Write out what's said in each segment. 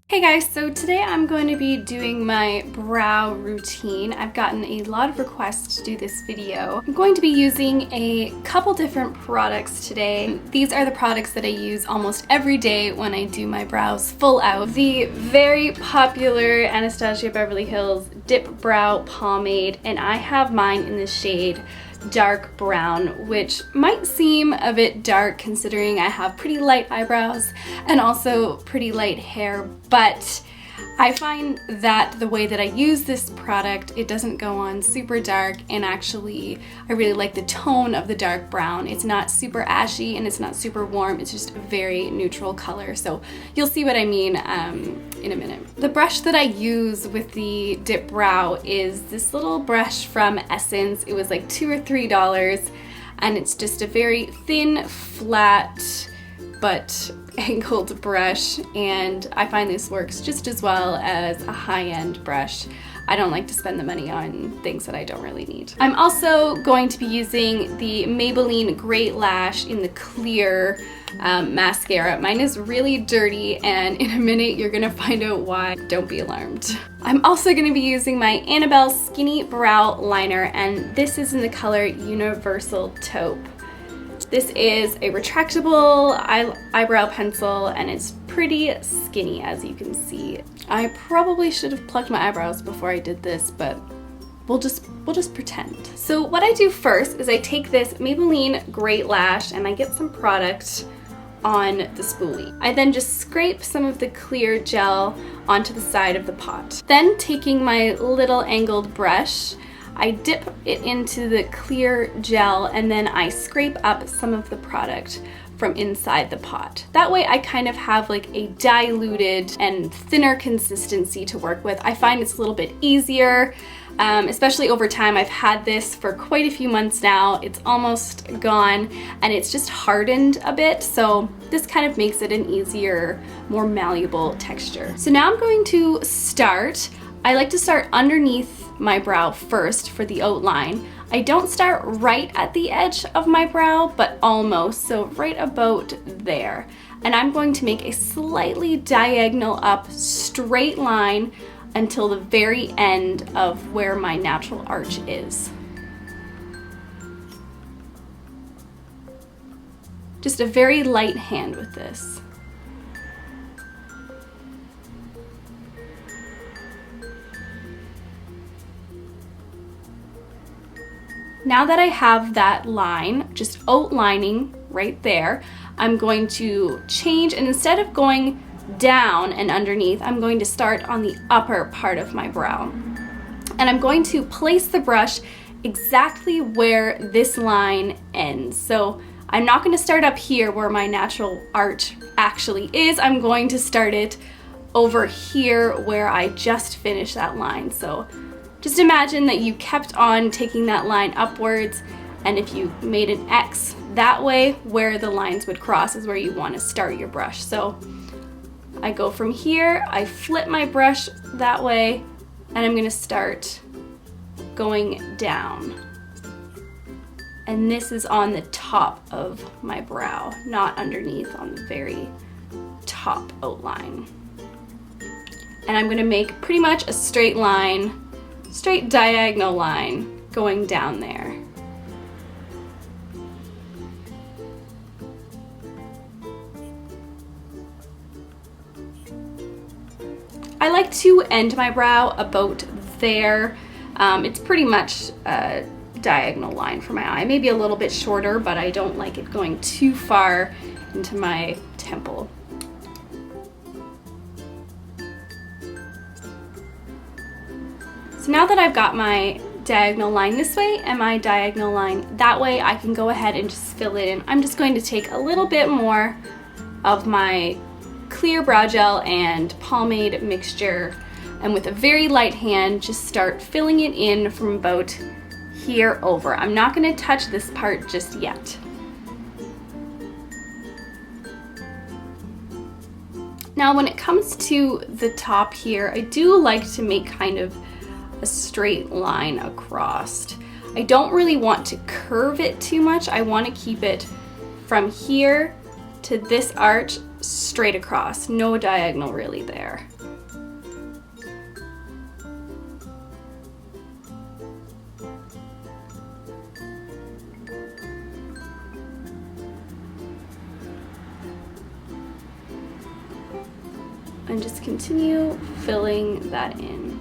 Hey guys, so today I'm going to be doing my brow routine. I've gotten a lot of requests to do this video. I'm going to be using a couple different products today. These are the products that I use almost every day when I do my brows full out. The very popular Anastasia Beverly Hills Dip Brow Pomade, and I have mine in the shade dark brown, which might seem a bit dark considering I have pretty light eyebrows and also pretty light hair, but I find that the way that I use this product, it doesn't go on super dark, and actually I really like the tone of the dark brown. It's not super ashy and it's not super warm, it's just a very neutral color, so you'll see what I mean in a minute. The brush that I use with the dip brow is this little brush from Essence. It was like $2 or $3 and it's just a very thin, flat, but angled brush, and I find this works just as well as a high-end brush. I don't like to spend the money on things that I don't really need. I'm also going to be using the Maybelline Great Lash in the Clear Mascara. Mine is really dirty, and in a minute you're gonna find out why. Don't be alarmed. I'm also gonna be using my Annabelle Skinny Brow Liner, and this is in the color Universal Taupe. This is a retractable eyebrow pencil, and it's pretty skinny, as you can see. I probably should have plucked my eyebrows before I did this, but we'll just pretend. So what I do first is I take this Maybelline Great Lash and I get some product on the spoolie. I then just scrape some of the clear gel onto the side of the pot. Then, taking my little angled brush, I dip it into the clear gel and then I scrape up some of the product from inside the pot. That way I kind of have like a diluted and thinner consistency to work with. I find it's a little bit easier, especially over time. I've had this for quite a few months now. It's almost gone and it's just hardened a bit, so this kind of makes it an easier, more malleable texture. So now I'm going to start. I like to start underneath my brow first for the outline. I don't start right at the edge of my brow, but almost, so right about there. And I'm going to make a slightly diagonal up straight line until the very end of where my natural arch is. Just a very light hand with this. Now that I have that line, just outlining right there, I'm going to change, and instead of going down and underneath, I'm going to start on the upper part of my brow. And I'm going to place the brush exactly where this line ends. So I'm not going to start up here where my natural arch actually is. I'm going to start it over here where I just finished that line. So just imagine that you kept on taking that line upwards, and if you made an X that way, where the lines would cross is where you want to start your brush. So I go from here, I flip my brush that way, and I'm going to start going down. And this is on the top of my brow, not underneath, on the very top outline. And I'm going to make pretty much a straight line, straight diagonal line going down there. I like to end my brow about there. It's pretty much a diagonal line for my eye, maybe a little bit shorter, but I don't like it going too far into my temple. So now that I've got my diagonal line this way and my diagonal line that way, I can go ahead and just fill it in. I'm just going to take a little bit more of my clear brow gel and pomade mixture, and with a very light hand just start filling it in from about here over. I'm not going to touch this part just yet. Now when it comes to the top here, I do like to make kind of a straight line across. I don't really want to curve it too much. I want to keep it from here to this arch straight across, no diagonal really there. and just continue filling that in.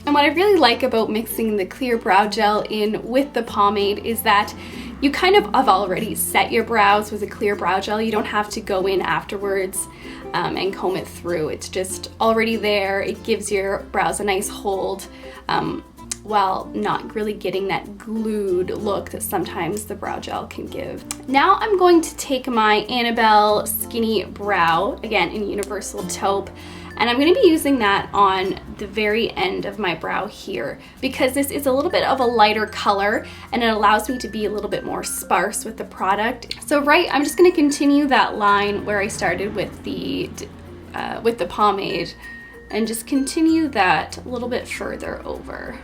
And what I really like about mixing the clear brow gel in with the pomade is that you kind of have already set your brows with a clear brow gel. You don't have to go in afterwards and comb it through. It's just already there. It gives your brows a nice hold while not really getting that glued look that sometimes the brow gel can give. Now I'm going to take my Annabelle Skinny Brow, again in Universal Taupe, and I'm going to be using that on the very end of my brow here because this is a little bit of a lighter color and it allows me to be a little bit more sparse with the product. So I'm just going to continue that line where I started with the pomade and just continue that a little bit further over.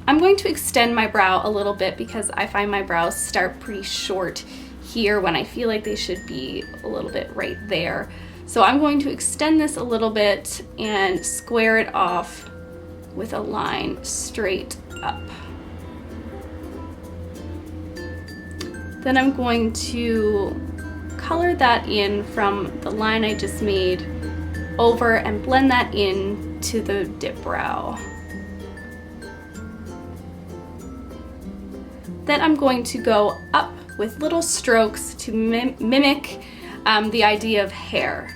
I'm going to extend my brow a little bit because I find my brows start pretty short here when I feel like they should be a little bit right there. So I'm going to extend this a little bit and square it off with a line straight up. Then I'm going to color that in from the line I just made over and blend that in to the dip brow. Then I'm going to go up with little strokes to mimic the idea of hair.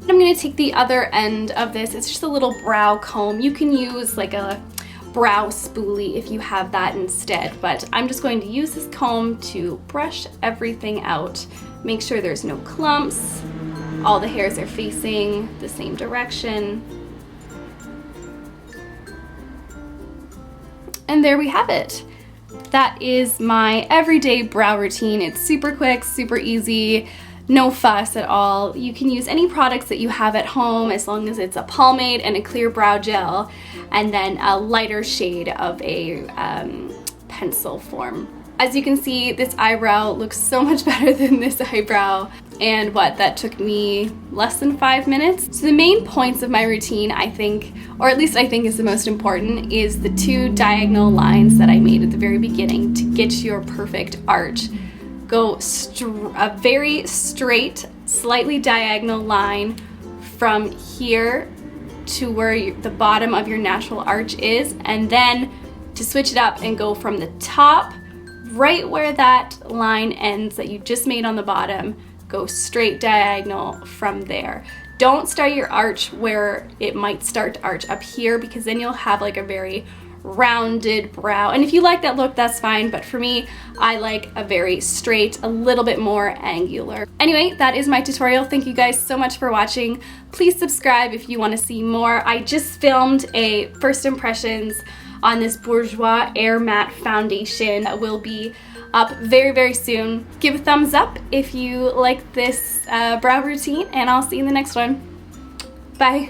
I'm going to take the other end of this. It's just a little brow comb. You can use like a brow spoolie if you have that instead, but I'm just going to use this comb to brush everything out. Make sure there's no clumps. All the hairs are facing the same direction. And there we have it. That is my everyday brow routine. It's super quick, super easy, no fuss at all. You can use any products that you have at home as long as it's a pomade and a clear brow gel and then a lighter shade of a pencil form. As you can see, this eyebrow looks so much better than this eyebrow. And that took me less than 5 minutes. So the main points of my routine, I think, or at least I think is the most important, is the 2 diagonal lines that I made at the very beginning to get your perfect arch. Go a very straight, slightly diagonal line from here to where the bottom of your natural arch is, and then to switch it up and go from the top, right where that line ends that you just made on the bottom, go straight diagonal from there. Don't start your arch where it might start to arch up here because then you'll have like a very rounded brow. And if you like that look, that's fine, but for me, I like a very straight, a little bit more angular. Anyway, that is my tutorial. Thank you guys so much for watching. Please subscribe if you want to see more. I just filmed a first impressions on this Bourjois Air Matte foundation that will be up very, very soon. Give a thumbs up if you like this brow routine, and I'll see you in the next one. Bye.